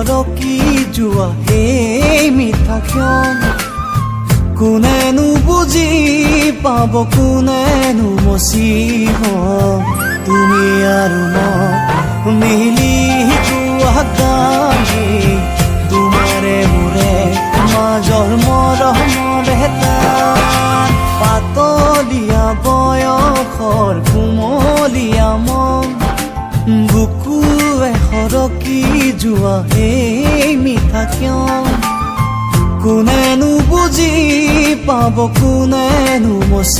সৰকি যোৱা এই মিঠা ক্ষণ কোনেনো বুজি পাব কোনেনো মচিব তুমি আৰু মই মিলি যোৱা গানে তোমাৰে মোৰে মাজৰ মৰমৰ এটা পাতলীয়া বয়সৰ কুমলীয়া মন বুকুৱে সৰকি যোৱা এই মিঠা ক্ষণ কোনেনো বুজি পাব কোনেনো মচি